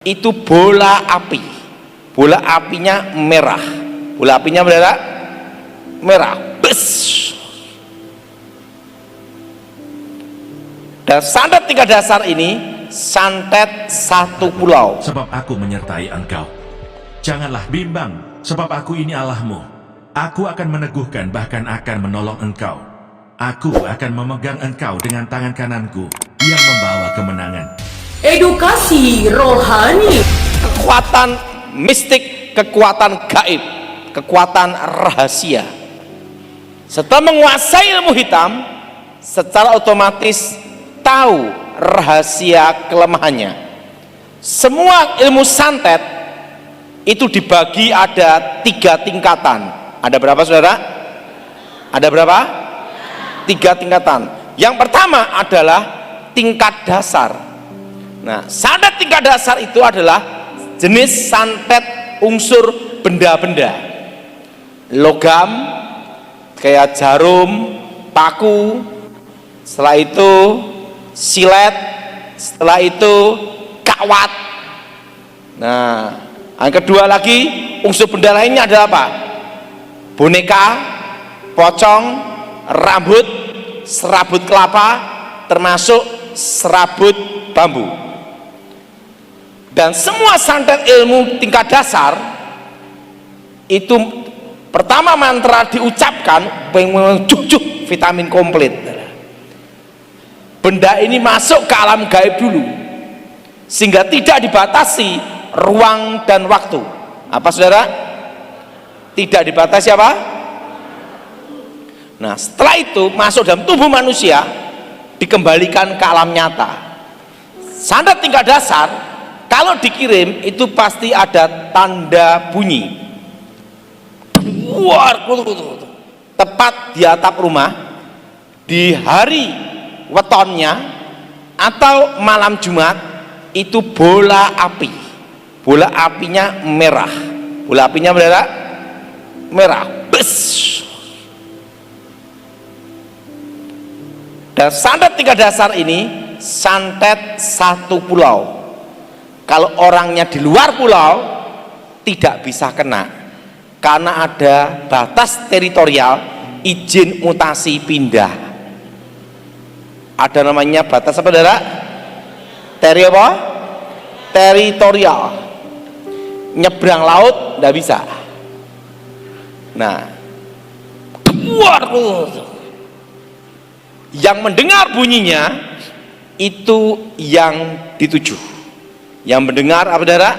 itu bola api. Bola apinya merah. Bola apinya merah. Bes. Dan santet tingkat dasar ini santet satu pulau. Sebab aku menyertai engkau. Janganlah bimbang, sebab aku ini Allahmu. Aku akan meneguhkan, bahkan akan menolong engkau. Aku akan memegang engkau dengan tangan kananku yang membawa kemenangan. Edukasi rohani. Kekuatan mistik, kekuatan gaib, kekuatan rahasia. Setelah menguasai ilmu hitam, secara otomatis tahu rahasia kelemahannya. Semua ilmu santet itu dibagi ada 3 tingkatan. Ada berapa, saudara? Ada berapa? 3 tingkatan. Yang pertama adalah tingkat dasar. Nah, santet tingkat dasar itu adalah jenis santet unsur benda-benda, logam kayak jarum, paku, setelah itu silet, setelah itu kawat. Nah, yang kedua lagi unsur benda lainnya adalah apa? Boneka, pocong, rambut, serabut kelapa, termasuk serabut bambu. Dan semua santet ilmu tingkat dasar itu pertama mantra diucapkan pengen vitamin komplit. Benda ini masuk ke alam gaib dulu sehingga tidak dibatasi ruang dan waktu. Apa, saudara? Tidak dibatasi apa? Nah, setelah itu masuk dalam tubuh manusia, dikembalikan ke alam nyata. Santet tingkat dasar kalau dikirim itu pasti ada tanda bunyi. Tepat di atap rumah di hari wetonnya atau malam Jumat itu bola api. Bola apinya merah. Bola apinya merah. Bes. Dan santet tingkat dasar ini santet satu pulau. Kalau orangnya di luar pulau tidak bisa kena karena ada batas teritorial, izin mutasi pindah. Ada namanya batas apa, saudara? Teritorial. Nyebrang laut tidak bisa. Nah, keluar yang mendengar bunyinya itu yang dituju. Yang mendengar apa, saudara?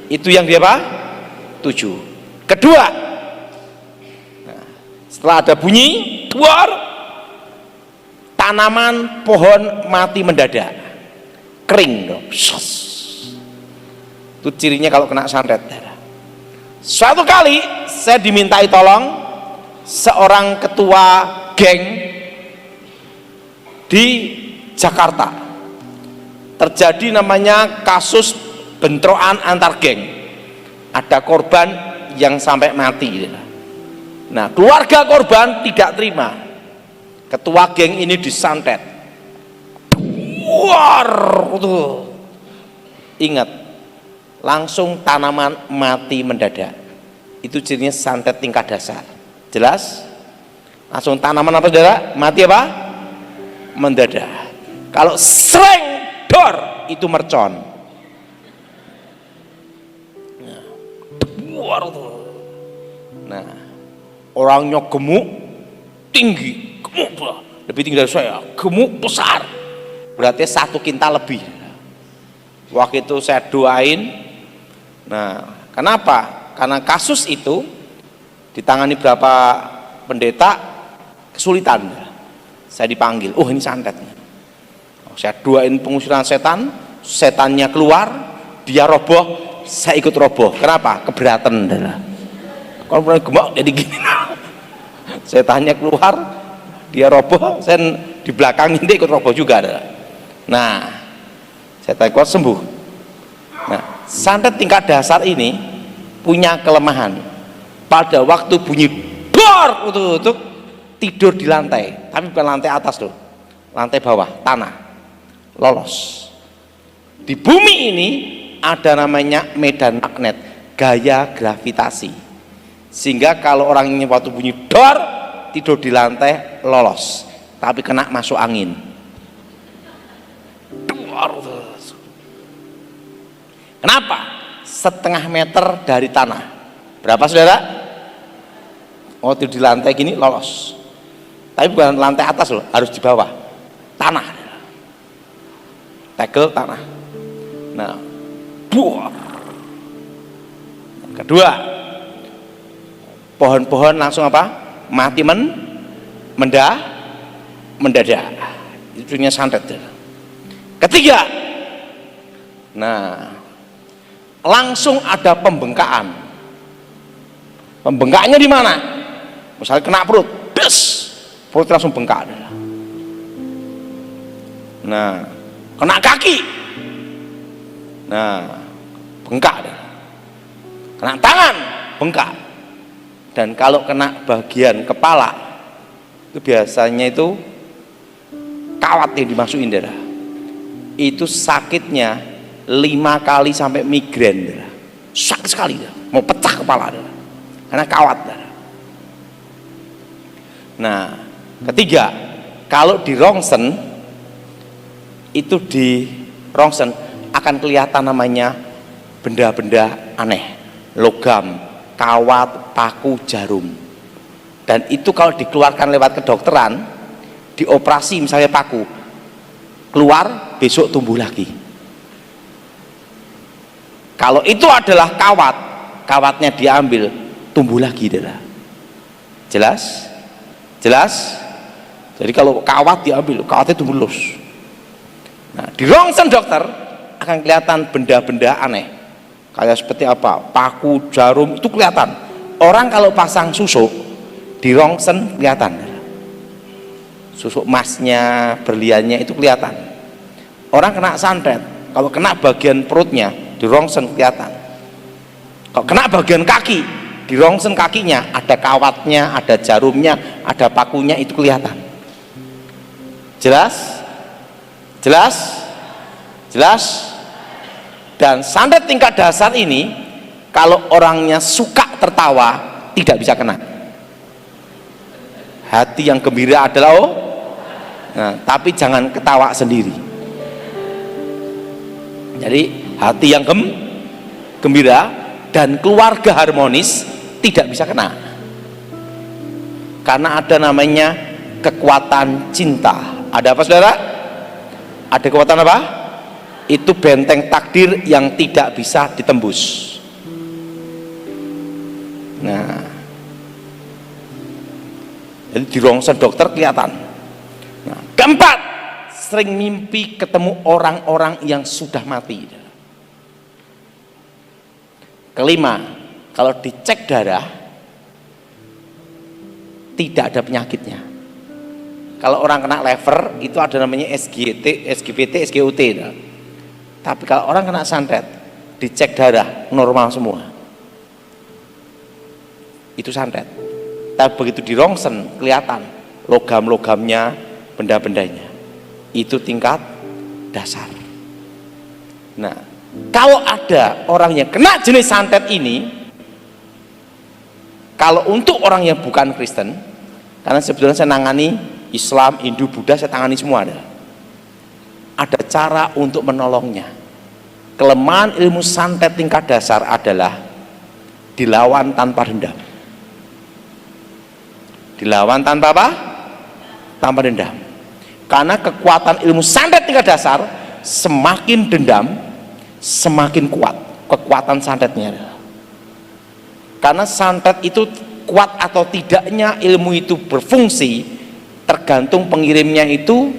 Itu yang dia apa? Tuju. Kedua, nah, setelah ada bunyi keluar, tanaman pohon mati mendadak, kering dong. Itu cirinya kalau kena santet. Suatu kali saya dimintai tolong seorang ketua geng di Jakarta. Terjadi namanya kasus bentrokan antar geng. Ada korban yang sampai mati. Nah, keluarga korban tidak terima. Ketua geng ini disantet. Ingat, langsung tanaman mati mendadak. Itu cirinya santet tingkat dasar. Jelas? Langsung tanaman apa, saudara? Mati apa? Mendadak. Kalau sering itu mercon. Nah, orangnya gemuk, tinggi, gemuk, lebih tinggi dari saya, gemuk besar, berarti 1 kintal lebih. Waktu itu saya doain. Nah, kenapa? Karena kasus itu ditangani berapa pendeta kesulitan. Saya dipanggil, oh ini santetnya. Saya doain pengusiran setan, setannya keluar, dia roboh, saya ikut roboh. Kenapa? Keberatan. Kalau mulai gemuk jadi gini. Setannya keluar, dia roboh, saya di belakang ini ikut roboh juga. Nah, setan kuat sembuh. Nah, santet tingkat dasar ini punya kelemahan. Pada waktu bunyi dor, tidur di lantai, tapi bukan lantai atas loh, lantai bawah, tanah. Lolos. Di bumi ini ada namanya medan magnet, gaya gravitasi, sehingga kalau orang ini waktu bunyi dor tidur di lantai lolos, tapi kena masuk angin dor. Kenapa? Setengah meter dari tanah. Berapa saudara? Oh, tidur di lantai gini lolos, tapi bukan lantai atas loh, harus di bawah tanah, tegel tanah. Nah, buar. Kedua, pohon-pohon langsung apa? Mati mendadak. Itu punya santet. Ketiga, nah, langsung ada pembengkakan. Pembengkakannya di mana? Misalnya kena perut, des, perut langsung bengkak. Nah, kena kaki, nah, bengkak. Kena tangan, bengkak. Dan kalau kena bagian kepala, itu biasanya itu kawat yang dimasukin, darah. Itu sakitnya 5 kali sampai migrain, darah. Sakit sekali, darah. Mau pecah kepala, darah. Karena kawat, darah. Nah, ketiga, kalau di rongsen, itu di rongsen akan kelihatan namanya benda-benda aneh, logam, kawat, paku, jarum. Dan itu kalau dikeluarkan lewat kedokteran, dioperasi misalnya paku, keluar besok tumbuh lagi. Kalau itu adalah kawat, kawatnya diambil, tumbuh lagi, darah. Jelas? Jelas? Jadi kalau kawat diambil, kawatnya tumbuh lurus. Nah, di rongsen dokter akan kelihatan benda-benda aneh, kayak seperti apa, paku, jarum, itu kelihatan. Orang kalau pasang susuk di rongsen kelihatan, susuk emasnya, berliannya itu kelihatan. Orang kena santet, kalau kena bagian perutnya di rongsen kelihatan. Kalau kena bagian kaki, di rongsen kakinya ada kawatnya, ada jarumnya, ada pakunya, itu kelihatan. Jelas? Jelas? Jelas? Dan santet tingkat dasar ini, kalau orangnya suka tertawa, tidak bisa kena. Hati yang gembira adalah nah, tapi jangan ketawa sendiri. Jadi hati yang gembira dan keluarga harmonis tidak bisa kena. Karena ada namanya kekuatan cinta. Ada apa saudara? Ada kekuatan apa? Itu benteng takdir yang tidak bisa ditembus. Nah, jadi di rongsen dokter kelihatan. Nah, keempat, sering mimpi ketemu orang-orang yang sudah mati. Kelima, kalau dicek darah tidak ada penyakitnya. Kalau orang kena lever itu ada namanya SGT, SGPT, SGOT. Tapi kalau orang kena santet, dicek darah normal semua. Itu santet. Tapi begitu di rongsen kelihatan logam-logamnya, benda-bendanya. Itu tingkat dasar. Nah, kalau ada orang yang kena jenis santet ini, kalau untuk orang yang bukan Kristen, karena sebetulnya saya nangani Islam, Hindu, Buddha, saya tangani semua ada cara untuk menolongnya. Kelemahan ilmu santet tingkat dasar adalah dilawan tanpa dendam. Dilawan tanpa apa? Tanpa dendam. Karena kekuatan ilmu santet tingkat dasar, semakin dendam semakin kuat kekuatan santetnya. Karena santet itu kuat atau tidaknya ilmu itu berfungsi tergantung pengirimnya itu,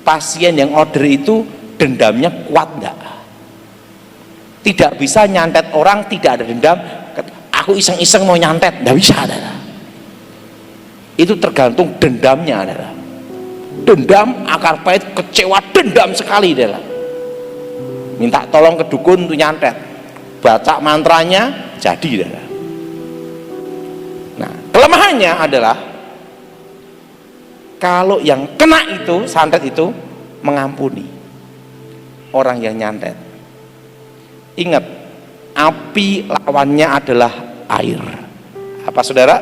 pasien yang order itu dendamnya kuat enggak. Tidak bisa nyantet orang tidak ada dendam, aku iseng-iseng mau nyantet, enggak bisa. Itu tergantung dendamnya. Dendam, akar pahit, kecewa, dendam sekali. Minta tolong ke dukun untuk nyantet, baca mantranya jadi. Nah, kelemahannya adalah kalau yang kena itu santet itu mengampuni orang yang nyantet. Ingat, api lawannya adalah air. Apa saudara?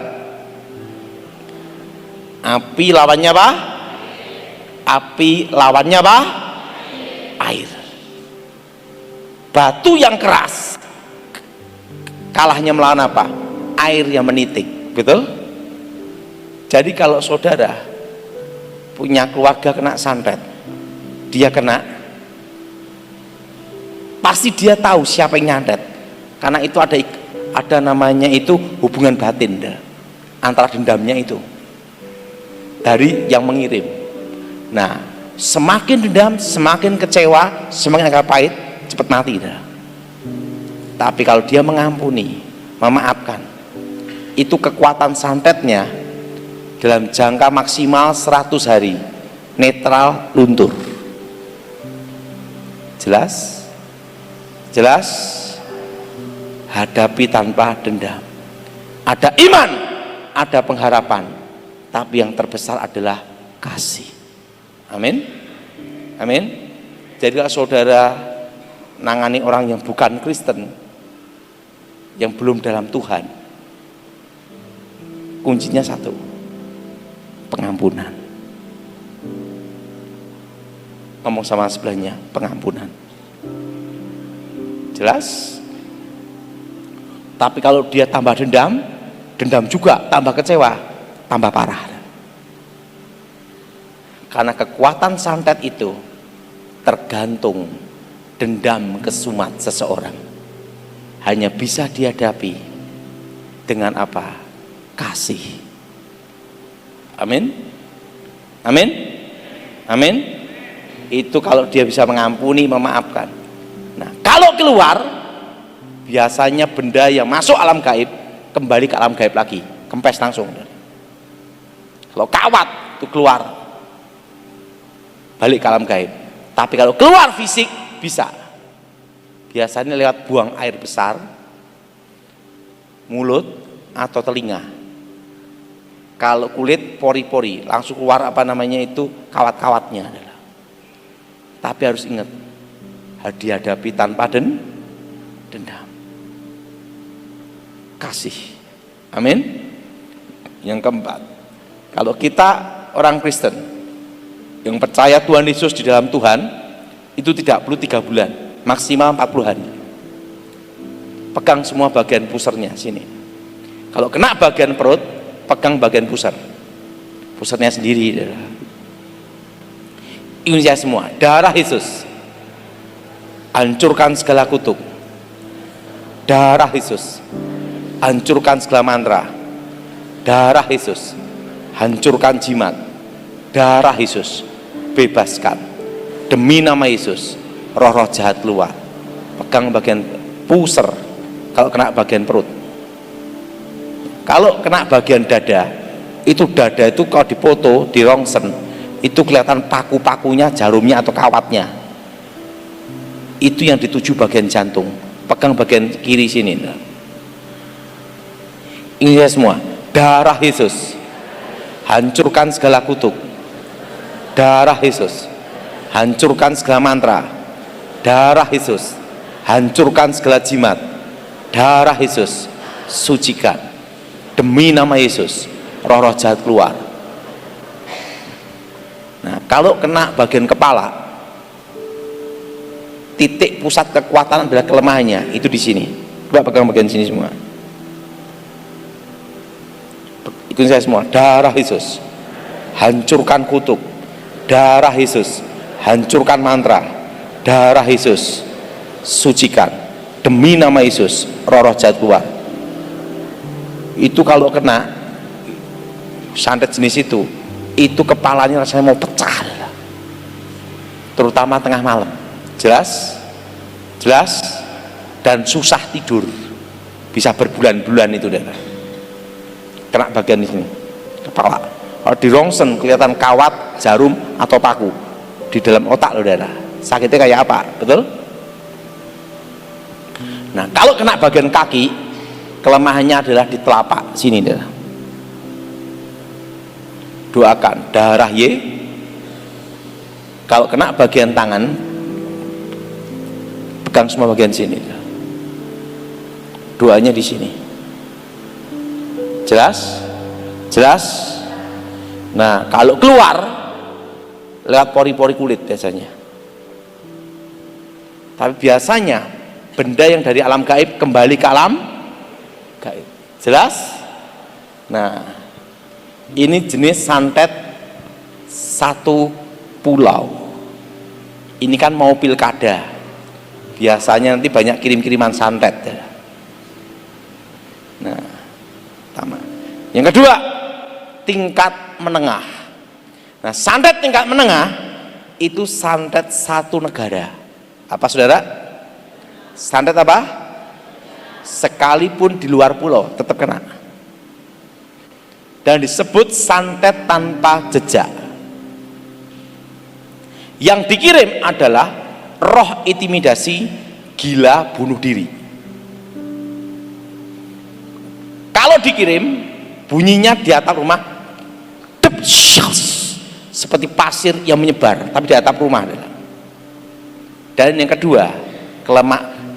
Api lawannya apa? Api lawannya apa? Air. Batu yang keras kalahnya melawan apa? Air yang menitik. Betul? Jadi kalau saudara punya keluarga kena santet, dia kena, pasti dia tahu siapa yang nyantet, karena itu ada namanya itu hubungan batin antara dendamnya itu dari yang mengirim. Nah, semakin dendam, semakin kecewa, semakin agak pahit, cepat mati dah. Tapi kalau dia mengampuni, memaafkan, itu kekuatan santetnya dalam jangka maksimal 100 hari netral, luntur. Jelas? Jelas? Hadapi tanpa dendam. Ada iman, ada pengharapan, tapi yang terbesar adalah kasih. Amin. Amin. Jadi kalau saudara nangani orang yang bukan Kristen, yang belum dalam Tuhan, kuncinya satu, pengampunan. Ngomong sama sebelahnya, pengampunan. Jelas? Tapi kalau dia tambah dendam, dendam juga tambah kecewa, tambah parah. Karena kekuatan santet itu tergantung dendam kesumat seseorang. Hanya bisa dihadapi dengan apa? Kasih. Amin. Amin. Amin. Itu kalau dia bisa mengampuni, memaafkan. Nah, kalau keluar, biasanya benda yang masuk alam gaib kembali ke alam gaib lagi, kempes langsung. Kalau kawat itu keluar, balik ke alam gaib. Tapi kalau keluar fisik bisa, biasanya lewat buang air besar, mulut atau telinga. Kalau kulit, pori-pori, langsung keluar apa namanya itu, kawat-kawatnya adalah. Tapi harus ingat, dihadapi tanpa dendam. Kasih. Amin. Yang keempat, kalau kita orang Kristen yang percaya Tuhan Yesus di dalam Tuhan, itu tidak perlu 3 bulan, maksimal 40 hari. Pegang semua bagian pusernya sini. Kalau kena bagian perut, pegang bagian pusar, pusarnya sendiri. Indonesia semua, darah Yesus hancurkan segala kutuk, darah Yesus hancurkan segala mantra, darah Yesus hancurkan jimat, darah Yesus bebaskan, demi nama Yesus roh-roh jahat keluar. Pegang bagian pusar kalau kena bagian perut. Kalau kena bagian dada, itu dada itu kalau dipoto, di rongsen, itu kelihatan paku-pakunya, jarumnya atau kawatnya. Itu yang dituju bagian jantung. Pegang bagian kiri sini. Ini semua, darah Yesus hancurkan segala kutuk, darah Yesus hancurkan segala mantra, darah Yesus hancurkan segala jimat, darah Yesus sucikan, demi nama Yesus roh-roh jahat keluar. Nah, kalau kena bagian kepala, titik pusat kekuatan adalah kelemahannya, itu di sini. Coba pegang bagian sini semua. Ikutin saya semua. Darah Yesus hancurkan kutuk, darah Yesus hancurkan mantra, darah Yesus sucikan, demi nama Yesus roh-roh jahat keluar. Itu kalau kena santet jenis itu kepalanya rasanya mau pecah, terutama tengah malam. Jelas? Jelas? Dan susah tidur, bisa berbulan-bulan itu darah. Kena bagian di sini, kepala. Kalau di rongsen kelihatan kawat, jarum atau paku di dalam otak loh darah. Sakitnya kayak apa? Betul? Nah, kalau kena bagian kaki, kelemahannya adalah di telapak sini darah. Doakan darah Y. Kalau kena bagian tangan, pegang semua bagian sini. doanya di sini. Jelas? Jelas? Nah, kalau keluar lewat pori-pori kulit biasanya. Tapi biasanya benda yang dari alam gaib kembali ke alam gaib. Jelas? Nah, ini jenis santet satu pulau. Ini kan mau pilkada, biasanya nanti banyak kirim-kiriman santet. Nah, pertama. Yang kedua, tingkat menengah. Nah, santet tingkat menengah itu santet satu negara. Apa saudara? Santet apa? Sekalipun di luar pulau tetap kena. Dan disebut santet tanpa jejak. Yang dikirim adalah roh intimidasi gila bunuh diri. Kalau dikirim, bunyinya di atap rumah seperti pasir yang menyebar, tapi di atap rumah. Dan yang kedua,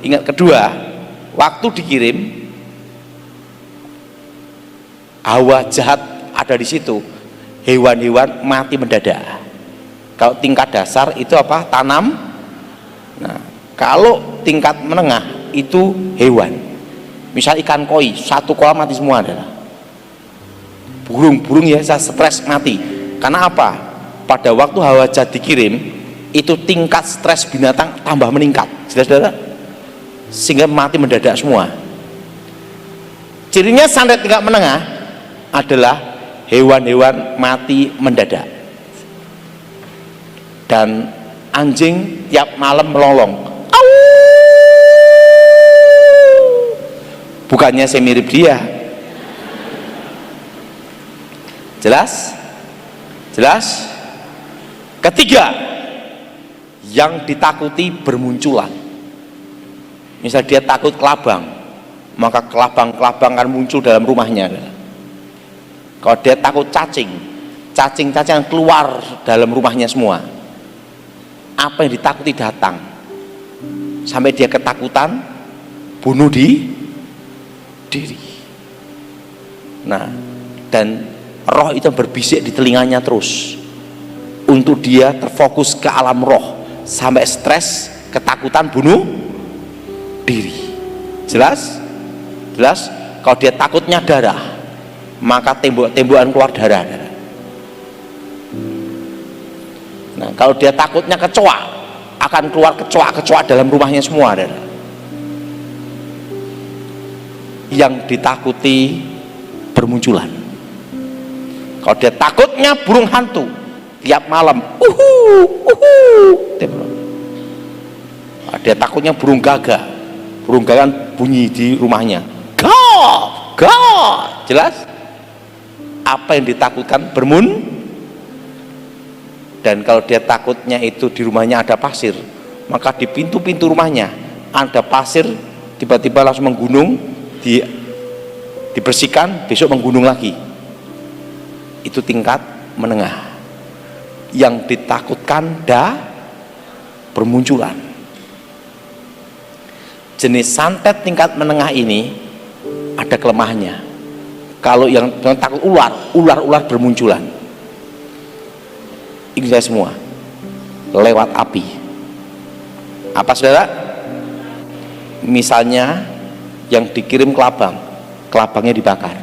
ingat kedua, waktu dikirim hawa jahat ada di situ, hewan-hewan mati mendadak. Kalau tingkat dasar itu apa? Tanam. Nah, kalau tingkat menengah itu hewan. Misal ikan koi, satu kolam mati semua adalah. Burung ya stres mati. Karena apa? Pada waktu hawa jahat dikirim, itu tingkat stres binatang tambah meningkat. Saudara-saudara, sehingga mati mendadak semua. Cirinya santet tingkat menengah adalah hewan-hewan mati mendadak. Dan anjing tiap malam melolong. Bukannya saya mirip dia. Jelas? Jelas? Ketiga, yang ditakuti bermunculan. Misal dia takut kelabang, maka kelabang-kelabang akan muncul dalam rumahnya. Kalau dia takut cacing, cacing-cacingan keluar dalam rumahnya semua. Apa yang ditakuti datang, sampai dia ketakutan bunuh diri. Nah, dan roh itu berbisik di telinganya terus untuk dia terfokus ke alam roh sampai stres, ketakutan bunuh diri. Jelas? Jelas? Kalau dia takutnya darah, maka tembok-tembokan keluar darah. Nah, kalau dia takutnya kecoa, akan keluar kecoa-kecoa dalam rumahnya semua. Yang ditakuti bermunculan. Kalau dia takutnya burung hantu, tiap malam, dia takutnya burung gagak bunyi di rumahnya, jelas? Apa yang ditakutkan dan kalau dia takutnya itu di rumahnya ada pasir, maka di pintu-pintu rumahnya ada pasir, tiba-tiba langsung menggunung, dibersihkan, besok menggunung lagi. Itu tingkat menengah. Yang ditakutkan bermunculan. Jenis santet tingkat menengah ini ada kelemahannya. Kalau yang takut ular bermunculan. Ini saya semua lewat api. Apa saudara? Misalnya yang dikirim kelabangnya dibakar,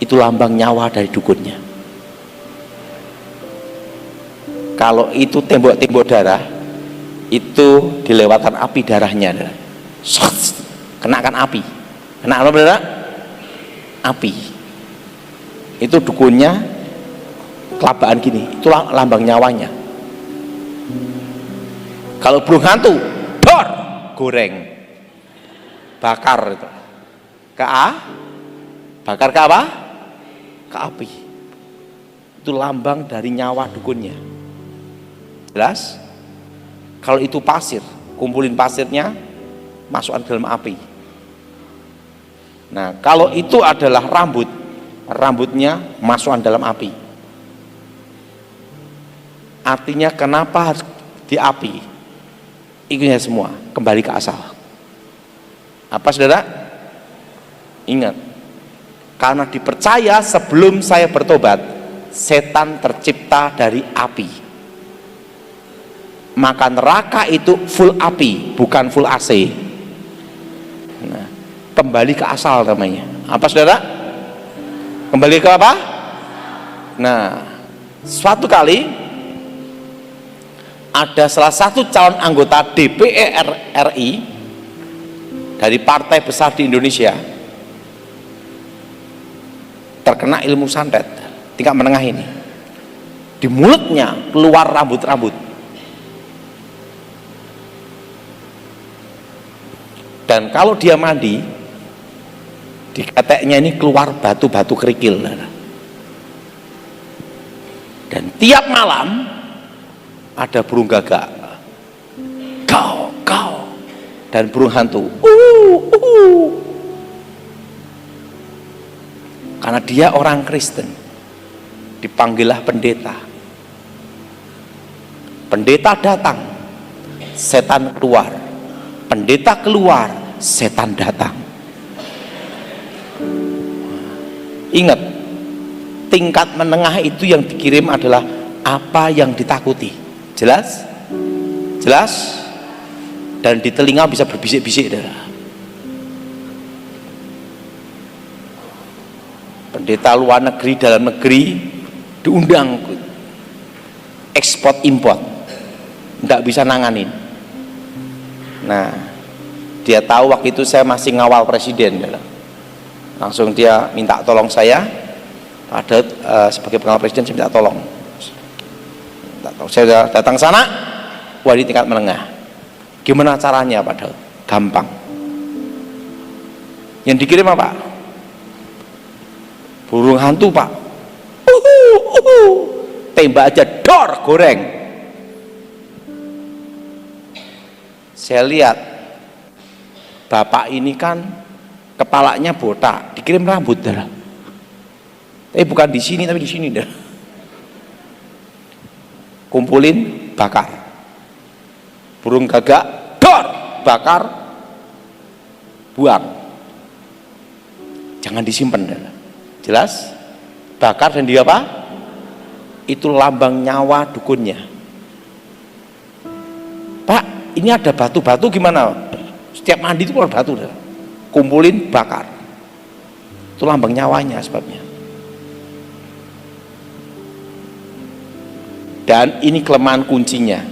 itu lambang nyawa dari dukunnya. Kalau itu tembok-tembok darah, itu dilewatkan api darahnya, kenakan api, kena apa saudara? Api. Itu dukunnya kelabaan gini, itu lambang nyawanya. Kalau burung hantu, goreng, bakar itu, bakar ke apa? Ke api. Itu lambang dari nyawa dukunnya. Jelas? Kalau itu pasir, kumpulin pasirnya, masukkan ke dalam api. Nah, kalau itu adalah rambutnya masukkan dalam api. Artinya kenapa harus di api? Ikunya semua kembali ke asal. Apa saudara? Ingat, karena dipercaya sebelum saya bertobat, setan tercipta dari api. Maka neraka itu full api, bukan full AC. Nah, kembali ke asal namanya. Apa saudara? Kembali ke apa? Nah, suatu kali ada salah satu calon anggota DPR RI dari partai besar di Indonesia terkena ilmu santet tingkat menengah ini. Di mulutnya keluar rambut-rambut. Dan kalau dia mandi, di keteknya ini keluar batu-batu kerikil. Dan tiap malam ada burung gagak, kau, dan burung hantu, Karena dia orang Kristen, dipanggillah pendeta. Pendeta datang, setan keluar. Pendeta keluar, setan datang. Ingat, tingkat menengah itu yang dikirim adalah apa yang ditakuti. Jelas? Jelas? Dan di telinga bisa berbisik-bisik. Pendeta luar negeri, dalam negeri diundang ekspor import, nggak bisa nanganin. Nah, dia tahu waktu itu saya masih ngawal presiden, langsung dia minta tolong saya. Ada sebagai pengawal presiden saya minta tolong. Saya datang sana, wah di tingkat menengah. Gimana caranya? Padahal gampang. Yang dikirim apa? Burung hantu, Pak. Tembak aja, dor, goreng. Saya lihat bapak ini kan kepalanya botak, dikirim rambut, darah. Bukan di sini tapi di sini, dah. Kumpulin, bakar. Burung gagak, dor, bakar, buang. Jangan disimpan, dah. Jelas? Bakar dan dia apa? Itu lambang nyawa dukunnya. Pak, ini ada batu-batu gimana? Setiap mandi itu keluar batu, dah. Kumpulin, bakar. Itu lambang nyawanya sebabnya. Dan ini kelemahan kuncinya.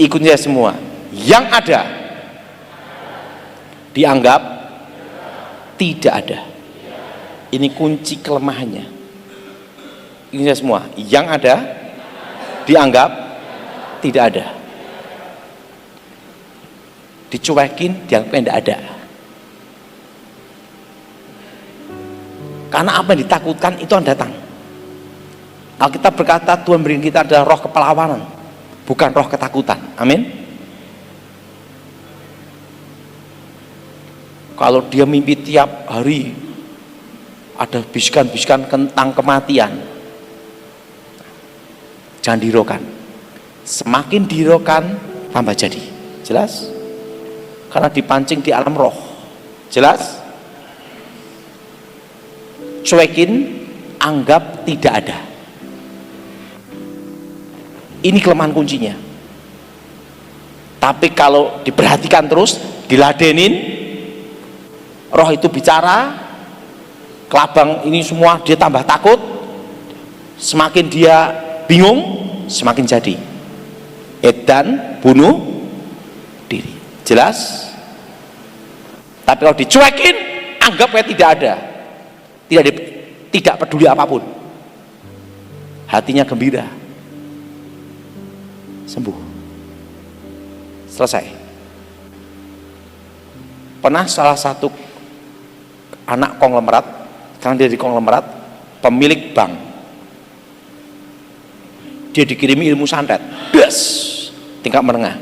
Ikutnya semua. Yang ada dianggap tidak ada. Ini kunci kelemahannya. Ini semua. Yang ada dianggap tidak ada. Dicuekin, dianggap tidak ada. Karena apa yang ditakutkan itu akan datang. Kalau kita berkata Tuhan beri kita adalah roh kepelawanan, bukan roh ketakutan. Amin. Kalau dia mimpi tiap hari ada bisikan-bisikan tentang kematian, jangan dirokan. Semakin dirokan tambah jadi. Jelas? Karena dipancing di alam roh. Jelas? Cuekin, anggap tidak ada. Ini kelemahan kuncinya. Tapi kalau diperhatikan terus, diladenin, roh itu bicara, kelabang ini semua dia tambah takut, semakin dia bingung, semakin jadi edan bunuh diri. Jelas? Tapi kalau dicuekin, anggap kayak tidak ada, tidak peduli apapun, hatinya gembira, sembuh, selesai. Pernah salah satu anak konglomerat, sekarang dia di konglomerat, pemilik bank, dia dikirimi ilmu santet, tingkat menengah.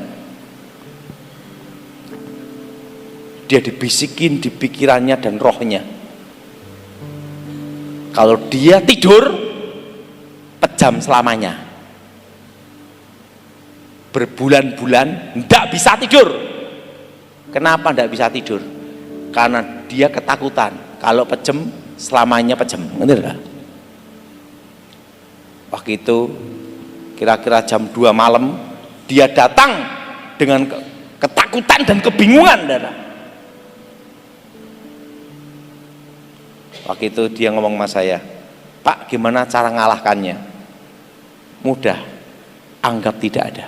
Dia dibisikin di pikirannya dan rohnya, kalau dia tidur pejam selamanya, berbulan-bulan tidak bisa tidur. Kenapa tidak bisa tidur? Karena dia ketakutan Kalau pejem selamanya pejem, ngerti nggak? Waktu itu kira-kira jam 2 malam dia datang dengan ketakutan dan kebingungan, saudara. Waktu itu dia ngomong sama saya, Pak, gimana cara ngalahkannya? Mudah, anggap tidak ada,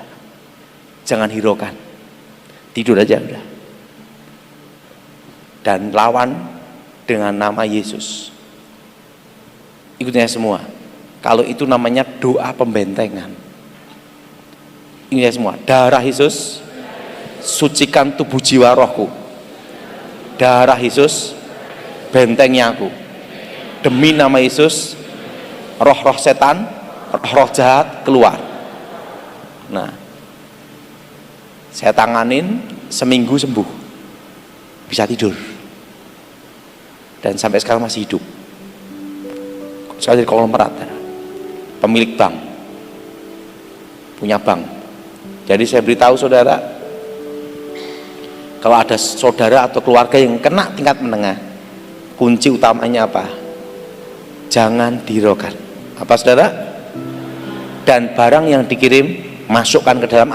jangan hiraukan, tidur aja udah, dan lawan dengan nama Yesus. Ikutnya semua. Kalau itu namanya doa pembentengan. Ini semua, darah Yesus sucikan tubuh jiwa rohku, darah Yesus bentengnya aku. Demi nama Yesus, roh-roh setan, roh jahat keluar. Nah, saya tanganin, seminggu sembuh, bisa tidur, dan sampai sekarang masih hidup. Saya dari konglomerat, pemilik bank, punya bank. Jadi saya beritahu saudara, kalau ada saudara atau keluarga yang kena tingkat menengah, kunci utamanya apa? Jangan dihiraukan. Apa saudara? Dan barang yang dikirim masukkan ke dalam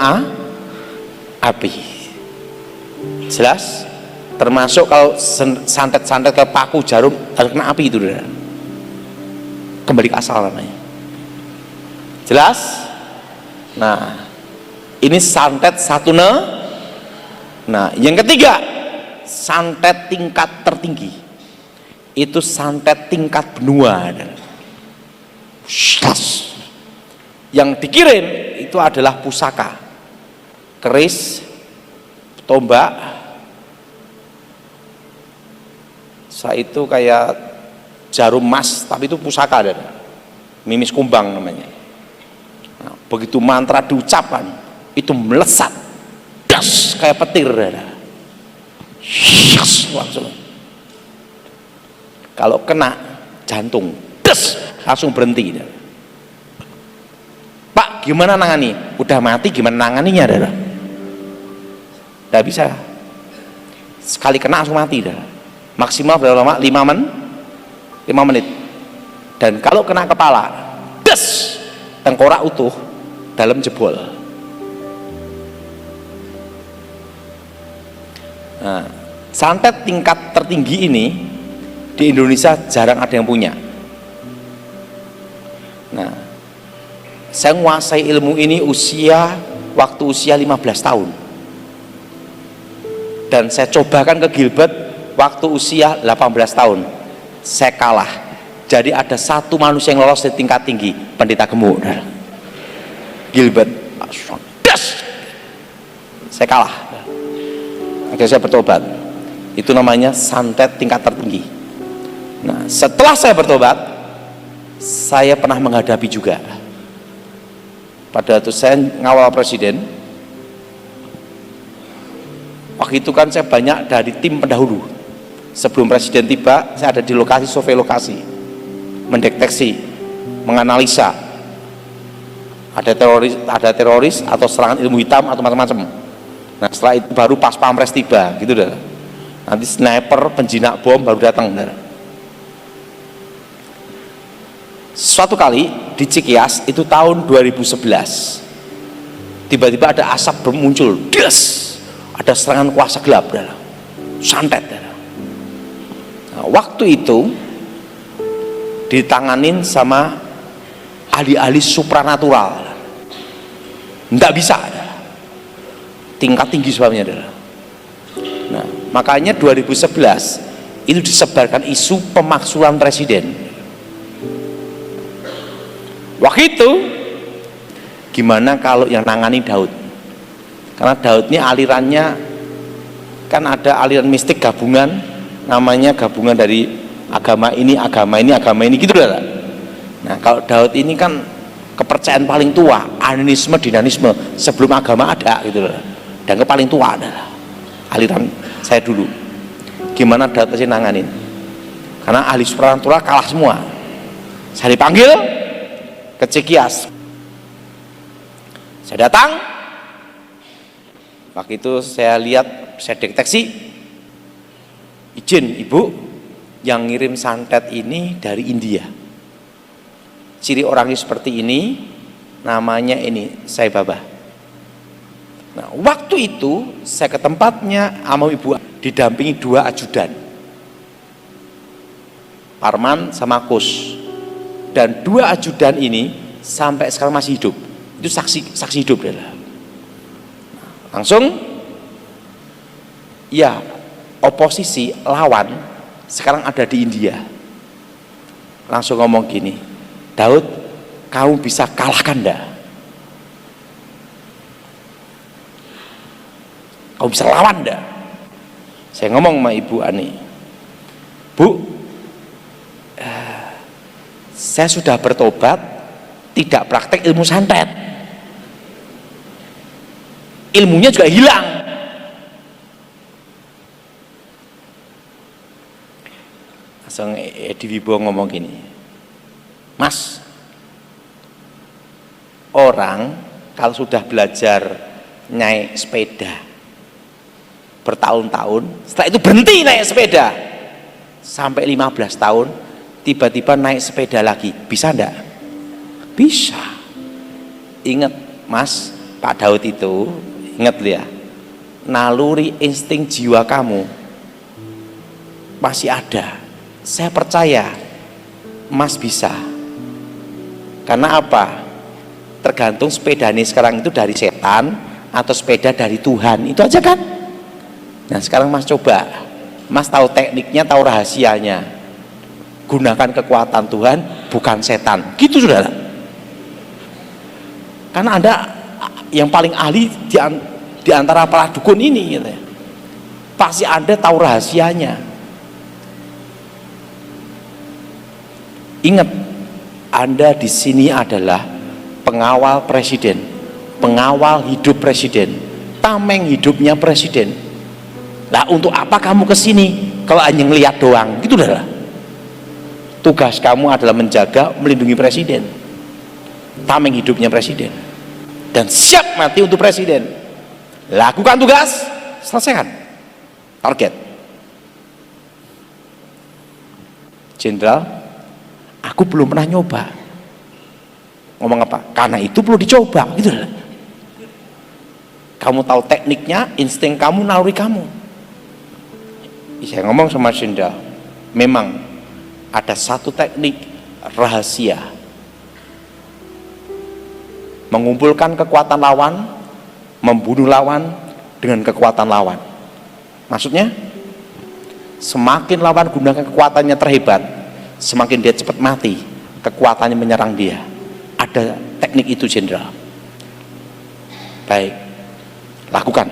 api. Jelas? Termasuk kalau santet-santet ke paku jarum harus kena api itu, saudara. Kembali ke asal namanya. Jelas? Nah, ini santet satu. Nah, yang ketiga, santet tingkat tertinggi. Itu santet tingkat benua. Yang dikirim itu adalah pusaka, keris, tombak. Saya itu kayak jarum emas, tapi itu pusaka, ada mimis kumbang namanya. Nah, begitu mantra diucapkan, itu melesat, das, kayak petir, langsung. Kalau kena jantung, des, langsung berhenti. Pak, gimana nangani? Udah mati, gimana nanganinya, saudara? Tidak bisa. Sekali kena langsung mati, saudara. Maksimal berapa lama? 5 menit. Dan kalau kena kepala, des, tengkorak utuh, dalam jebol. Nah, santet tingkat tertinggi ini di Indonesia jarang ada yang punya. Nah, saya menguasai ilmu ini waktu usia 15 tahun. Dan saya cobakan ke Gilbert waktu usia 18 tahun. Saya kalah. Jadi ada satu manusia yang lolos di tingkat tinggi, pendeta gemuk. Gilbert. Saya kalah. Akhirnya saya bertobat. Itu namanya santet tingkat tertinggi. Nah, setelah saya bertobat, saya pernah menghadapi juga. Pada waktu saya ngawal presiden, waktu itu kan saya banyak dari tim pendahulu. Sebelum presiden tiba, saya ada di lokasi, survei lokasi, mendeteksi, menganalisa ada teroris atau serangan ilmu hitam atau macam-macam. Nah, setelah itu baru pas pampres tiba, gitu dah. Nanti sniper, penjinak bom baru datang, dah. Suatu kali di Cikias itu tahun 2011, tiba-tiba ada asap bermuncul, des, ada serangan kuasa gelap, santet. Nah, waktu itu ditanganin sama ahli-ahli supranatural, nggak bisa, tingkat tinggi sebabnya. Nah, makanya 2011 itu disebarkan isu pemaksulan presiden. Waktu itu gimana kalau yang nangani Daud? Karena Daud ini alirannya kan ada aliran mistik gabungan, namanya gabungan dari agama ini gitu lah. Nah, kalau Daud ini kan kepercayaan paling tua, animisme, dinamisme, sebelum agama ada gitu lah. Dan ke paling tua adalah aliran saya dulu. Gimana Daud pasti nanganin? Karena ahli supranatural kalah semua. Saya dipanggil ke Cikias. Saya datang. Waktu itu saya lihat, saya deteksi, izin ibu, Yang ngirim santet ini dari India. Ciri orangnya seperti ini, namanya ini Sai Baba. Nah, waktu itu saya ke tempatnya sama ibu didampingi 2 ajudan, Parman sama Kus. Dan 2 ajudan ini sampai sekarang masih hidup. Itu saksi hidup adalah. Langsung ya, oposisi lawan sekarang ada di India. Langsung ngomong gini, Daud, kamu bisa kalahkan enggak? Kamu bisa lawan enggak? Saya ngomong sama Ibu Ani, Bu, saya sudah bertobat, tidak praktek ilmu santet, ilmunya juga hilang. Langsung Edi Wibowo ngomong gini, Mas, orang kalau sudah belajar naik sepeda bertahun-tahun, setelah itu berhenti naik sepeda sampai 15 tahun, tiba-tiba naik sepeda lagi, bisa enggak? Bisa. Ingat Mas, Pak Daud itu, ingat ya, naluri insting jiwa kamu masih ada. Saya percaya Mas bisa. Karena apa? Tergantung sepeda ini sekarang itu dari setan atau sepeda dari Tuhan, itu aja kan. Nah sekarang Mas coba, Mas tahu tekniknya, tahu rahasianya, gunakan kekuatan Tuhan, bukan setan, gitu saudara. Karena Anda yang paling ahli di antara para dukun ini gitu ya. Pasti Anda tahu rahasianya. Ingat, Anda di sini adalah pengawal presiden, pengawal hidup presiden, tameng hidupnya presiden. Lah untuk apa kamu ke sini kalau hanya ngeliat doang? Gitu dah. Tugas kamu adalah menjaga, melindungi presiden, tameng hidupnya presiden, dan siap mati untuk presiden. Lakukan tugas, selesaikan target. Jenderal, aku belum pernah nyoba. Ngomong apa? Karena itu perlu dicoba, gitu lah. Kamu tahu tekniknya, insting kamu, naluri kamu. Saya ngomong sama Jenderal, memang ada satu teknik rahasia mengumpulkan kekuatan lawan, membunuh lawan dengan kekuatan lawan. Maksudnya, semakin lawan gunakan kekuatannya terhebat, semakin dia cepat mati, kekuatannya menyerang dia. Ada teknik itu, Jenderal. Baik, lakukan.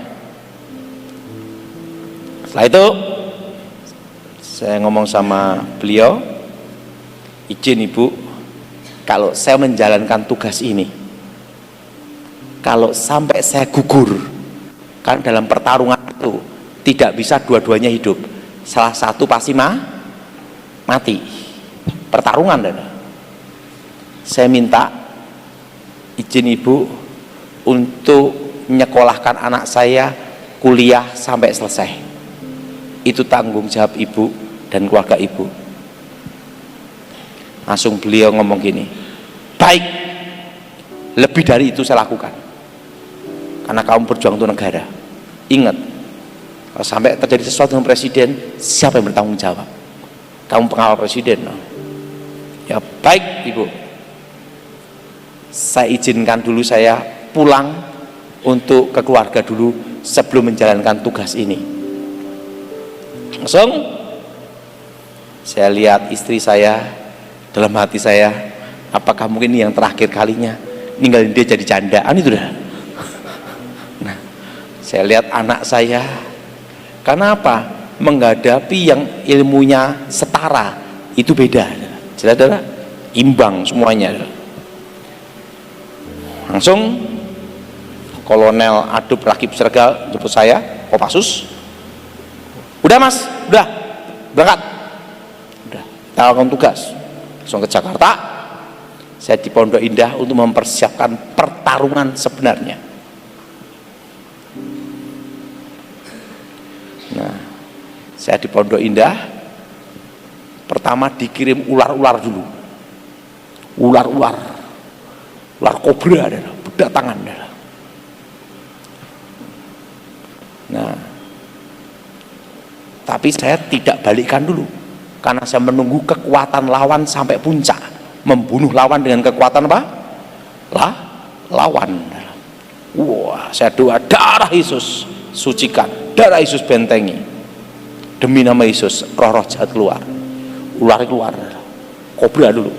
Setelah itu saya ngomong sama beliau, izin Ibu, kalau saya menjalankan tugas ini, kalau sampai saya gugur, kan dalam pertarungan itu tidak bisa dua-duanya hidup, salah satu pasti mati. Pertarungan, saya minta izin Ibu untuk menyekolahkan anak saya kuliah sampai selesai. Itu tanggung jawab Ibu dan keluarga Ibu. Langsung beliau ngomong gini, baik, lebih dari itu saya lakukan, karena kamu berjuang untuk negara. Ingat, kalau sampai terjadi sesuatu dengan presiden, siapa yang bertanggung jawab? Kamu pengawal presiden. Ya baik Ibu, saya izinkan dulu saya pulang untuk ke keluarga dulu sebelum menjalankan tugas ini. Langsung saya lihat istri saya, dalam hati saya, apakah mungkin ini yang terakhir kalinya ninggalin dia jadi candaan, itu dah. Nah, saya lihat anak saya, karena apa? Menghadapi yang ilmunya setara itu beda, saudara, imbang semuanya. Langsung Kolonel Adub Rakib Sergal jemput saya, Kopassus. Udah Mas, udah berangkat, udah kita lakukan tugas. Langsung ke Jakarta. Saya di Pondok Indah untuk mempersiapkan pertarungan sebenarnya. Nah, saya di Pondok Indah Pertama dikirim ular-ular dulu, ular kobra, berdatangan. Nah, tapi saya tidak balikkan dulu, karena saya menunggu kekuatan lawan sampai puncak, membunuh lawan dengan kekuatan apa? Lawan. Wah, saya doa, darah Yesus sucikan, darah Yesus bentengi, demi nama Yesus roh-roh jahat keluar, ular keluar, kobra dulu.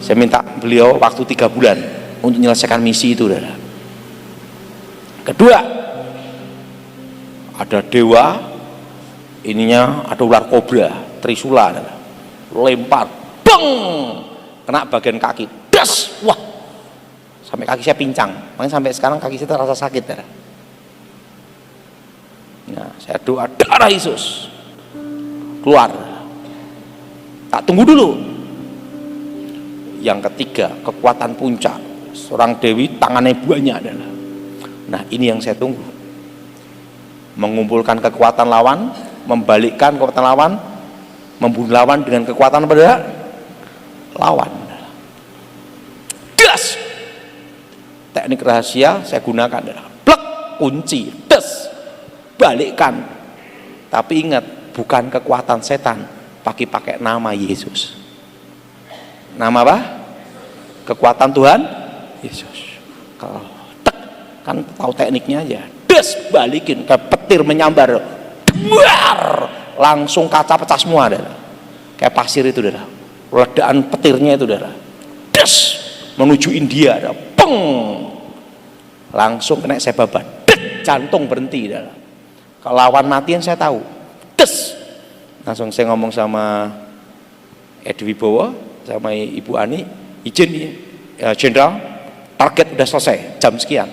Saya minta beliau waktu 3 bulan untuk menyelesaikan misi itu. Kedua, ada dewa, ininya ada ular kobra, trisula, lempar, beng, kena bagian kaki, das, wah, sampai kaki saya pincang, makanya sampai sekarang kaki saya terasa sakit. Nah, saya doa darah Yesus keluar. Tak tunggu dulu. Yang ketiga, kekuatan puncak, seorang dewi tangannya banyak. Nah, ini yang saya tunggu, mengumpulkan kekuatan lawan, membalikkan kekuatan lawan, membunuh lawan dengan kekuatan pada lawan. Das, teknik rahasia saya gunakan, plek, kunci, des, balikkan. Tapi ingat, bukan kekuatan setan, pakai nama Yesus. Nama apa? Kekuatan Tuhan Yesus. Kalau kan tahu tekniknya aja, des, balikin, kayak petir menyambar, duar, langsung kaca pecah semua, kayak pasir itu, ledakan petirnya itu, des, menuju India, peng, langsung kena saya babat, jantung berhenti. Kalau lawan matian saya tahu, des, langsung saya ngomong sama Edi Wibowo, sama Ibu Ani, izin ya, Jenderal, target udah selesai jam sekian.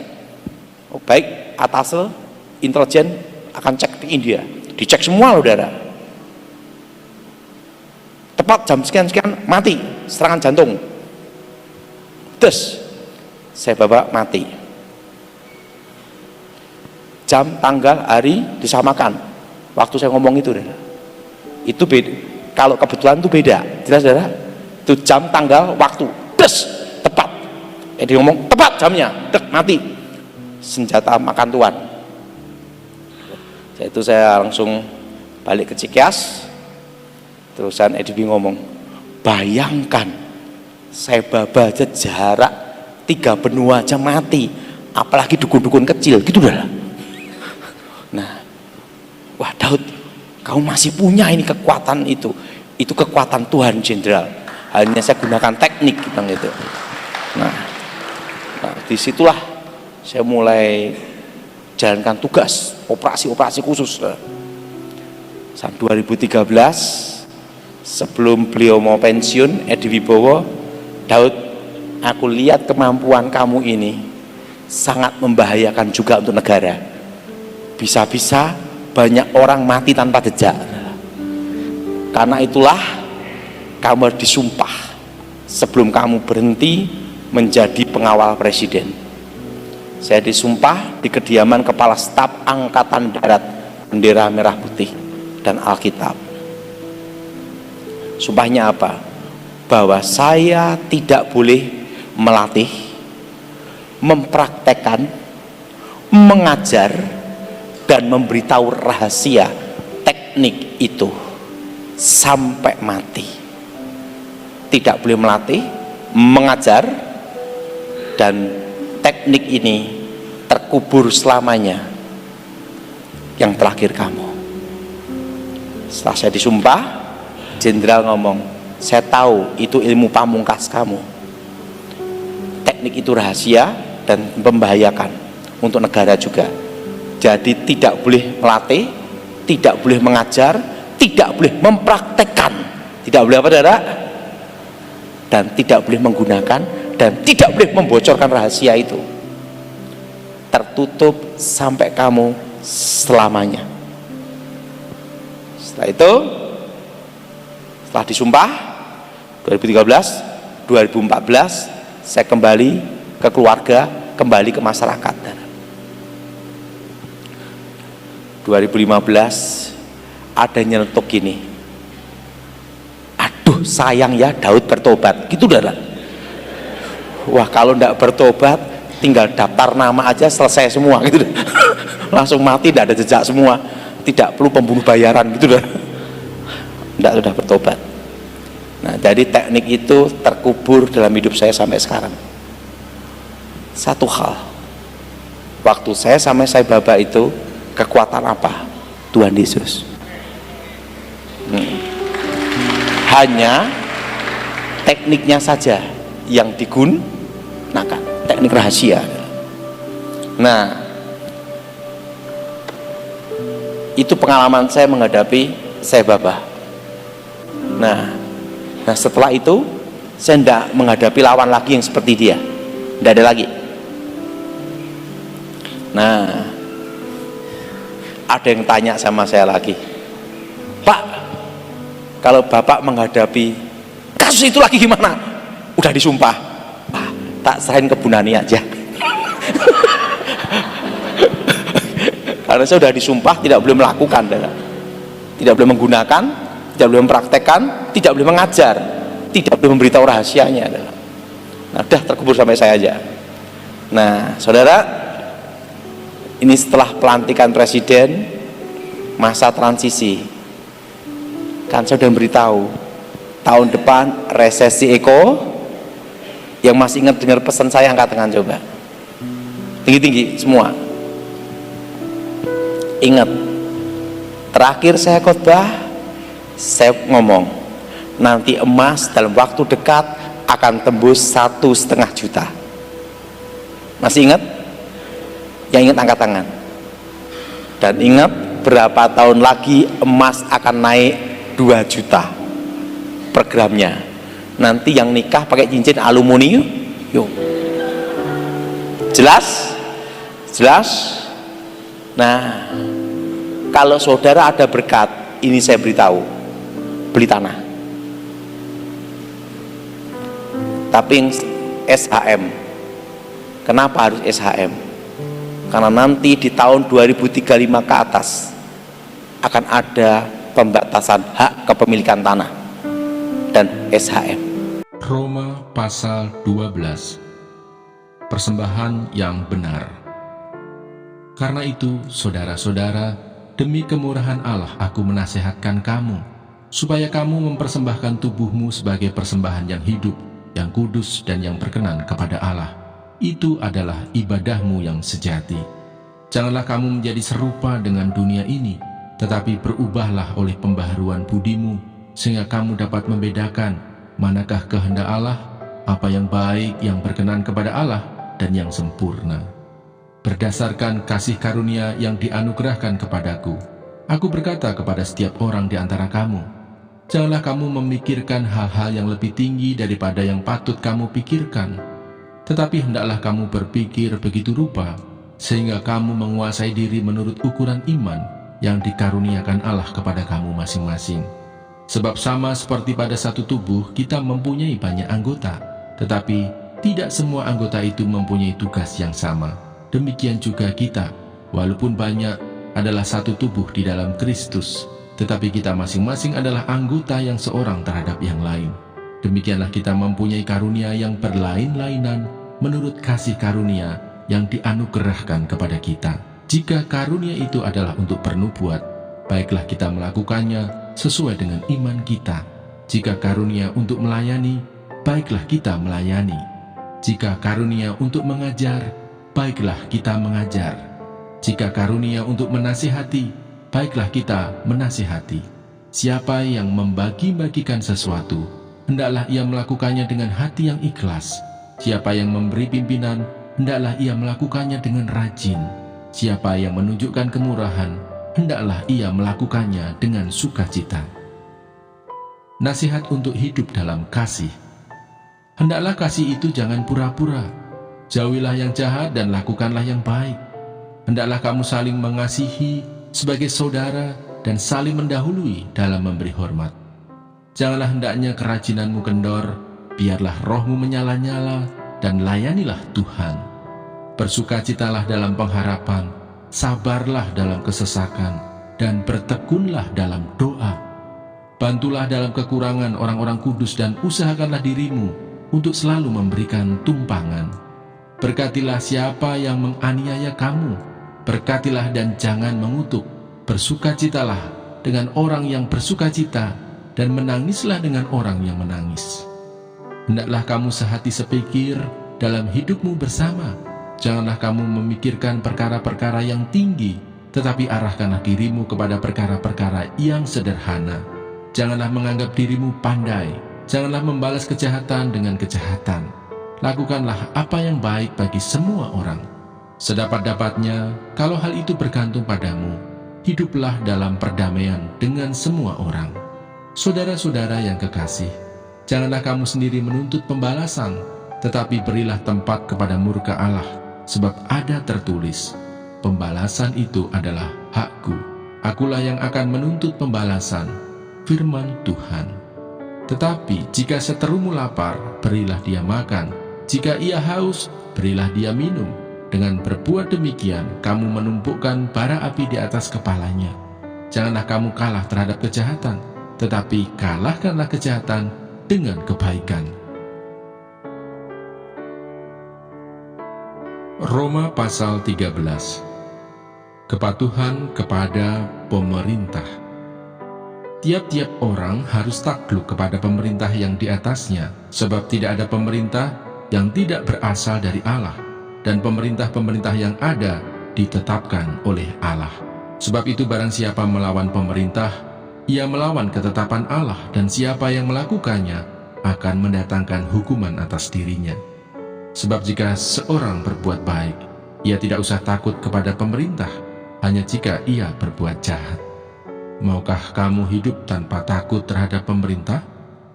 Oh, baik, atasnya intelijen akan cek di India, dicek semua udara, tepat jam sekian mati serangan jantung, des, saya bawa mati, jam, tanggal, hari disamakan, waktu saya ngomong itu beda. Kalau kebetulan itu beda, jelas itu jam, tanggal, waktu, des, tepat. Dia ngomong tepat jamnya, dek, mati, senjata makan tuan. Itu saya langsung balik ke Cikeas. Terusan Edwi ngomong, bayangkan saya baba aja jarak 3 benua aja mati, apalagi dukun-dukun kecil gitu dah. Nah, wah Daud, kamu masih punya ini kekuatan itu kekuatan Tuhan Jenderal. Hanya saya gunakan teknik gitu. Nah, disitulah saya mulai jalankan tugas operasi khusus. Saat 2013, sebelum beliau mau pensiun, Edi Wibowo, Daud, aku lihat kemampuan kamu ini sangat membahayakan juga untuk negara. Bisa-bisa banyak orang mati tanpa jejak. Karena itulah kamu harus disumpah sebelum kamu berhenti menjadi pengawal presiden. Saya disumpah di kediaman Kepala Staf Angkatan Darat, bendera merah putih dan Alkitab. Sumpahnya apa? Bahwa saya tidak boleh melatih, mempraktekkan, mengajar, dan memberitahu rahasia teknik itu sampai mati. Tidak boleh melatih, mengajar, dan teknik ini terkubur selamanya. Yang terakhir kamu. Setelah saya disumpah, Jenderal ngomong, saya tahu itu ilmu pamungkas kamu. Teknik itu rahasia dan membahayakan untuk negara juga. Jadi tidak boleh melatih, tidak boleh mengajar, tidak boleh mempraktekkan, tidak boleh apa saudara, dan tidak boleh menggunakan, dan tidak boleh membocorkan rahasia itu. Tertutup sampai kamu selamanya. Setelah itu, setelah disumpah 2013, 2014 saya kembali ke keluarga, kembali ke masyarakat. 2015 ada nyelentuk gini, aduh sayang ya Daud bertobat gitu dah. Wah kalau ndak bertobat tinggal daftar nama aja selesai semua gitu dah. Langsung mati, tidak ada jejak semua, tidak perlu pembunuh bayaran gitu dah. Ndak sudah bertobat. Nah jadi teknik itu terkubur dalam hidup saya sampai sekarang. Satu hal, waktu saya sampai saya babak itu, kekuatan apa? Tuhan Yesus. Hanya tekniknya saja yang digunakan, teknik rahasia. Nah itu pengalaman saya menghadapi saya babah. Nah setelah itu saya tidak menghadapi lawan lagi yang seperti dia, tidak ada lagi. Nah ada yang tanya sama saya lagi, Pak, kalau Bapak menghadapi kasus itu lagi gimana? Udah disumpah, Pak, tak serahin ke Bu Nani aja. Karena saya sudah disumpah tidak boleh melakukan, tidak boleh menggunakan, tidak boleh mempraktekkan, tidak boleh mengajar, tidak boleh memberitahu rahasianya. Nah udah terkubur sampai saya aja. Nah saudara, ini setelah pelantikan presiden, masa transisi, kan saya sudah memberitahu tahun depan resesi yang masih ingat dengar pesan saya angkat tangan coba, tinggi-tinggi semua. Ingat, terakhir saya khotbah, saya ngomong nanti emas dalam waktu dekat akan tembus 1,5 juta. Masih ingat? Yang ingat angkat tangan. Dan ingat berapa tahun lagi emas akan naik 2 juta per gramnya. Nanti yang nikah pakai cincin aluminium. Yuk. Jelas? Jelas? Nah, kalau saudara ada berkat, ini saya beritahu, beli tanah. Tapi yang SHM. Kenapa harus SHM? Karena nanti di tahun 2035 ke atas akan ada pembatasan hak kepemilikan tanah dan SHM. Roma pasal 12. Persembahan yang benar. Karena itu, saudara-saudara, demi kemurahan Allah aku menasihatkan kamu, supaya kamu mempersembahkan tubuhmu sebagai persembahan yang hidup, yang kudus dan yang berkenan kepada Allah. Itu adalah ibadahmu yang sejati. Janganlah kamu menjadi serupa dengan dunia ini, tetapi berubahlah oleh pembaharuan budimu, sehingga kamu dapat membedakan manakah kehendak Allah, apa yang baik, yang berkenan kepada Allah, dan yang sempurna. Berdasarkan kasih karunia yang dianugerahkan kepadaku, aku berkata kepada setiap orang di antara kamu, janganlah kamu memikirkan hal-hal yang lebih tinggi daripada yang patut kamu pikirkan, tetapi hendaklah kamu berpikir begitu rupa, sehingga kamu menguasai diri menurut ukuran iman yang dikaruniakan Allah kepada kamu masing-masing. Sebab sama seperti pada satu tubuh, kita mempunyai banyak anggota, tetapi tidak semua anggota itu mempunyai tugas yang sama. Demikian juga kita, walaupun banyak, adalah satu tubuh di dalam Kristus, tetapi kita masing-masing adalah anggota yang seorang terhadap yang lain. Demikianlah kita mempunyai karunia yang berlain-lainan menurut kasih karunia yang dianugerahkan kepada kita. Jika karunia itu adalah untuk pernubuat, baiklah kita melakukannya sesuai dengan iman kita. Jika karunia untuk melayani, baiklah kita melayani. Jika karunia untuk mengajar, baiklah kita mengajar. Jika karunia untuk menasihati, baiklah kita menasihati. Siapa yang membagi-bagikan sesuatu, hendaklah ia melakukannya dengan hati yang ikhlas. Siapa yang memberi pimpinan, hendaklah ia melakukannya dengan rajin. Siapa yang menunjukkan kemurahan, hendaklah ia melakukannya dengan sukacita. Nasihat untuk hidup dalam kasih. Hendaklah kasih itu jangan pura-pura. Jauhilah yang jahat dan lakukanlah yang baik. Hendaklah kamu saling mengasihi sebagai saudara dan saling mendahului dalam memberi hormat. Janganlah hendaknya kerajinanmu kendor, biarlah rohmu menyala-nyala dan layanilah Tuhan. Bersukacitalah dalam pengharapan, sabarlah dalam kesesakan, dan bertekunlah dalam doa. Bantulah dalam kekurangan orang-orang kudus dan usahakanlah dirimu untuk selalu memberikan tumpangan. Berkatilah siapa yang menganiaya kamu, berkatilah dan jangan mengutuk. Bersukacitalah dengan orang yang bersukacita dan menangislah dengan orang yang menangis. Hendaklah kamu sehati sepikir dalam hidupmu bersama. Janganlah kamu memikirkan perkara-perkara yang tinggi, tetapi arahkanlah dirimu kepada perkara-perkara yang sederhana. Janganlah menganggap dirimu pandai, janganlah membalas kejahatan dengan kejahatan. Lakukanlah apa yang baik bagi semua orang. Sedapat-dapatnya, kalau hal itu bergantung padamu, hiduplah dalam perdamaian dengan semua orang. Saudara-saudara yang kekasih, janganlah kamu sendiri menuntut pembalasan, tetapi berilah tempat kepada murka Allah. Sebab ada tertulis, pembalasan itu adalah hakku. Akulah yang akan menuntut pembalasan, firman Tuhan. Tetapi jika seterumu lapar, berilah dia makan. Jika ia haus, berilah dia minum. Dengan berbuat demikian, kamu menumpukkan bara api di atas kepalanya. Janganlah kamu kalah terhadap kejahatan, tetapi kalahkanlah kejahatan dengan kebaikan. Roma pasal 13. Kepatuhan kepada pemerintah. Tiap-tiap orang harus takluk kepada pemerintah yang di atasnya, sebab tidak ada pemerintah yang tidak berasal dari Allah, dan pemerintah-pemerintah yang ada ditetapkan oleh Allah. Sebab itu barang siapa melawan pemerintah, ia melawan ketetapan Allah, dan siapa yang melakukannya akan mendatangkan hukuman atas dirinya. Sebab jika seorang berbuat baik, ia tidak usah takut kepada pemerintah, hanya jika ia berbuat jahat. Maukah kamu hidup tanpa takut terhadap pemerintah?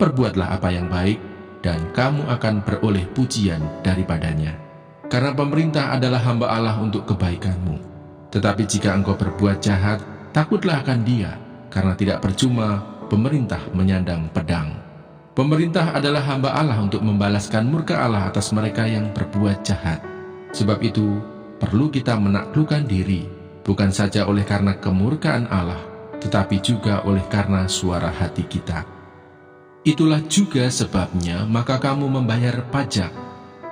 Perbuatlah apa yang baik, dan kamu akan beroleh pujian daripadanya. Karena pemerintah adalah hamba Allah untuk kebaikanmu. Tetapi jika engkau berbuat jahat, takutlah akan dia, karena tidak percuma pemerintah menyandang pedang. Pemerintah adalah hamba Allah untuk membalaskan murka Allah atas mereka yang berbuat jahat. Sebab itu, perlu kita menaklukkan diri, bukan saja oleh karena kemurkaan Allah, tetapi juga oleh karena suara hati kita. Itulah juga sebabnya maka kamu membayar pajak,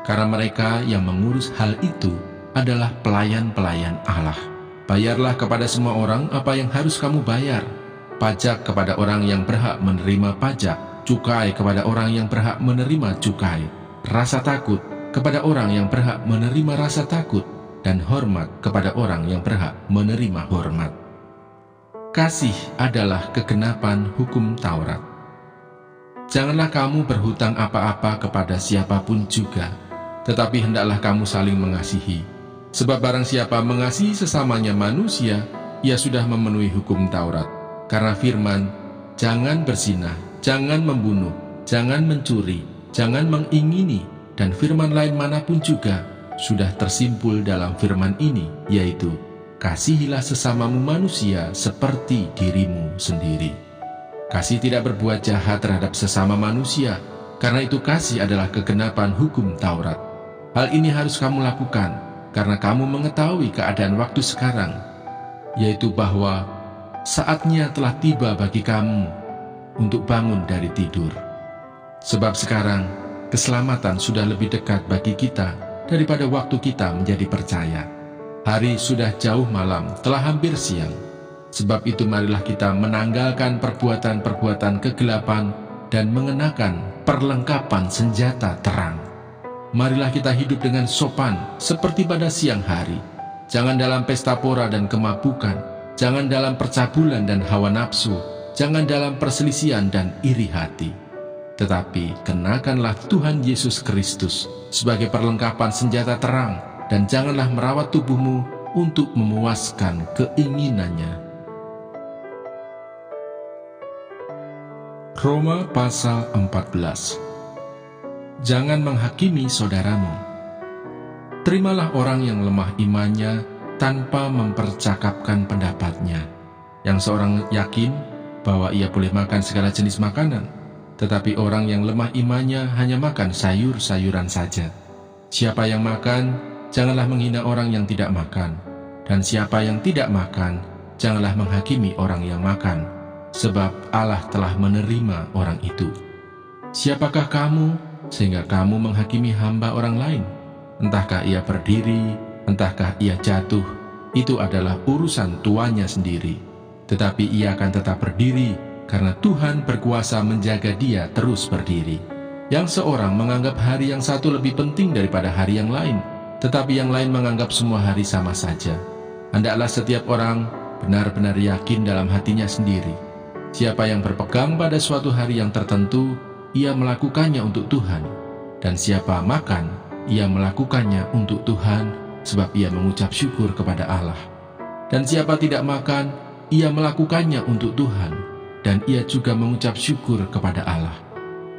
karena mereka yang mengurus hal itu adalah pelayan-pelayan Allah. Bayarlah kepada semua orang apa yang harus kamu bayar, pajak kepada orang yang berhak menerima pajak, cukai kepada orang yang berhak menerima cukai, rasa takut kepada orang yang berhak menerima rasa takut, dan hormat kepada orang yang berhak menerima hormat. Kasih adalah kegenapan hukum Taurat. Janganlah kamu berhutang apa-apa kepada siapapun juga, tetapi hendaklah kamu saling mengasihi. Sebab barang siapa mengasihi sesamanya manusia, ia sudah memenuhi hukum Taurat. Karena firman, jangan berzinah, jangan membunuh, jangan mencuri, jangan mengingini, dan firman lain manapun juga sudah tersimpul dalam firman ini, yaitu, kasihilah sesamamu manusia seperti dirimu sendiri. Kasih tidak berbuat jahat terhadap sesama manusia, karena itu kasih adalah kegenapan hukum Taurat. Hal ini harus kamu lakukan, karena kamu mengetahui keadaan waktu sekarang, yaitu bahwa saatnya telah tiba bagi kamu untuk bangun dari tidur. Sebab sekarang, keselamatan sudah lebih dekat bagi kita daripada waktu kita menjadi percaya. Hari sudah jauh malam, telah hampir siang. Sebab itu marilah kita menanggalkan perbuatan-perbuatan kegelapan dan mengenakan perlengkapan senjata terang. Marilah kita hidup dengan sopan seperti pada siang hari. Jangan dalam pesta pora dan kemabukan, jangan dalam percabulan dan hawa nafsu, jangan dalam perselisihan dan iri hati. Tetapi kenakanlah Tuhan Yesus Kristus sebagai perlengkapan senjata terang, dan janganlah merawat tubuhmu untuk memuaskan keinginannya. Roma pasal 14. Jangan menghakimi saudaramu. Terimalah orang yang lemah imannya tanpa mempercakapkan pendapatnya, yang seorang yakin bahwa ia boleh makan segala jenis makanan, tetapi orang yang lemah imannya hanya makan sayur-sayuran saja. Siapa yang makan, janganlah menghina orang yang tidak makan, dan siapa yang tidak makan, janganlah menghakimi orang yang makan, sebab Allah telah menerima orang itu. Siapakah kamu sehingga kamu menghakimi hamba orang lain? Entahkah ia berdiri, entahkah ia jatuh, itu adalah urusan tuannya sendiri. Tetapi ia akan tetap berdiri, karena Tuhan berkuasa menjaga dia terus berdiri. Yang seorang menganggap hari yang satu lebih penting daripada hari yang lain, tetapi yang lain menganggap semua hari sama saja. Hendaklah setiap orang benar-benar yakin dalam hatinya sendiri. Siapa yang berpegang pada suatu hari yang tertentu, ia melakukannya untuk Tuhan. Dan siapa makan, ia melakukannya untuk Tuhan, sebab ia mengucap syukur kepada Allah. Dan siapa tidak makan, ia melakukannya untuk Tuhan, dan ia juga mengucap syukur kepada Allah.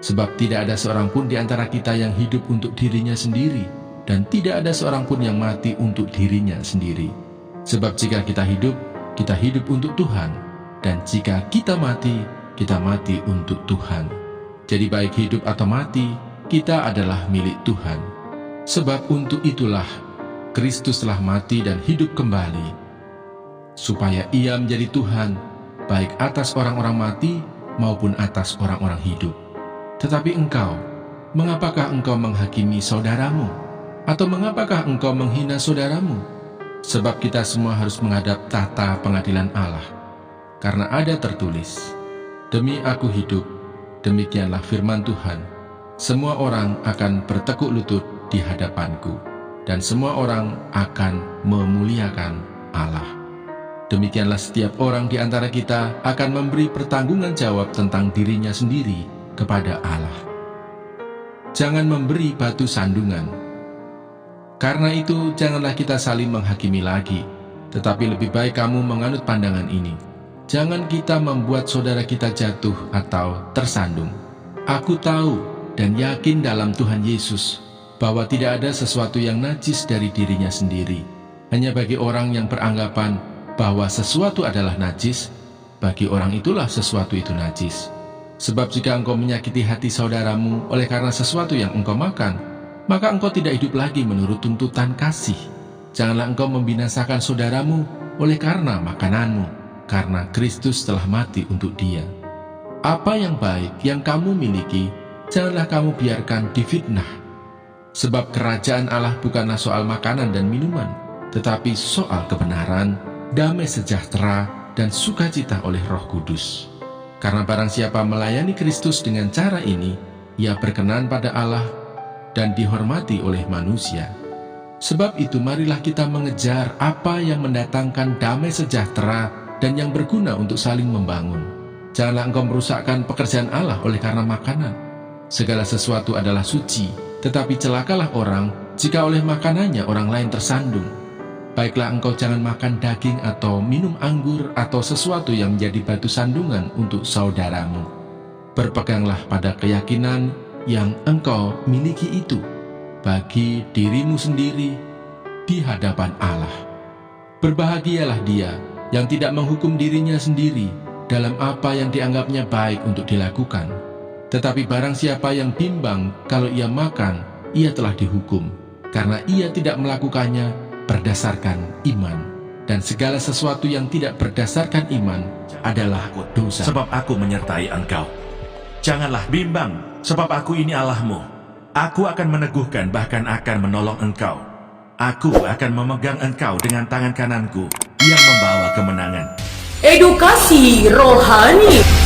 Sebab tidak ada seorang pun di antara kita yang hidup untuk dirinya sendiri, dan tidak ada seorang pun yang mati untuk dirinya sendiri. Sebab jika kita hidup untuk Tuhan, dan jika kita mati untuk Tuhan. Jadi baik hidup atau mati, kita adalah milik Tuhan. Sebab untuk itulah Kristus telah mati dan hidup kembali, supaya ia menjadi Tuhan, baik atas orang-orang mati maupun atas orang-orang hidup. Tetapi engkau, mengapakah engkau menghakimi saudaramu? Atau mengapakah engkau menghina saudaramu? Sebab kita semua harus menghadap tahta pengadilan Allah. Karena ada tertulis, demi aku hidup, demikianlah firman Tuhan, semua orang akan bertekuk lutut di hadapanku, dan semua orang akan memuliakan Allah. Demikianlah setiap orang di antara kita akan memberi pertanggungan jawab tentang dirinya sendiri kepada Allah. Jangan memberi batu sandungan. Karena itu janganlah kita saling menghakimi lagi, tetapi lebih baik kamu menganut pandangan ini. Jangan kita membuat saudara kita jatuh atau tersandung. Aku tahu dan yakin dalam Tuhan Yesus bahwa tidak ada sesuatu yang najis dari dirinya sendiri. Hanya bagi orang yang beranggapan bahwa sesuatu adalah najis, bagi orang itulah sesuatu itu najis. Sebab jika engkau menyakiti hati saudaramu oleh karena sesuatu yang engkau makan, maka engkau tidak hidup lagi menurut tuntutan kasih. Janganlah engkau membinasakan saudaramu oleh karena makananmu, karena Kristus telah mati untuk dia. Apa yang baik yang kamu miliki, janganlah kamu biarkan difitnah. Sebab kerajaan Allah bukanlah soal makanan dan minuman, tetapi soal kebenaran, damai sejahtera, dan sukacita oleh Roh Kudus. Karena barang siapa melayani Kristus dengan cara ini, ia berkenan pada Allah dan dihormati oleh manusia. Sebab itu marilah kita mengejar apa yang mendatangkan damai sejahtera dan yang berguna untuk saling membangun. Janganlah engkau merusakkan pekerjaan Allah oleh karena makanan. Segala sesuatu adalah suci, tetapi celakalah orang jika oleh makanannya orang lain tersandung. Baiklah engkau jangan makan daging atau minum anggur atau sesuatu yang menjadi batu sandungan untuk saudaramu. Berpeganglah pada keyakinan yang engkau miliki itu bagi dirimu sendiri di hadapan Allah. Berbahagialah dia yang tidak menghukum dirinya sendiri dalam apa yang dianggapnya baik untuk dilakukan. Tetapi barang siapa yang bimbang kalau ia makan, ia telah dihukum, karena ia tidak melakukannya berdasarkan iman. Dan segala sesuatu yang tidak berdasarkan iman adalah dosa. Sebab aku menyertai engkau. Janganlah bimbang, sebab aku ini Allahmu. Aku akan meneguhkan, bahkan akan menolong engkau. Aku akan memegang engkau dengan tangan kananku yang membawa kemenangan. Edukasi rohani.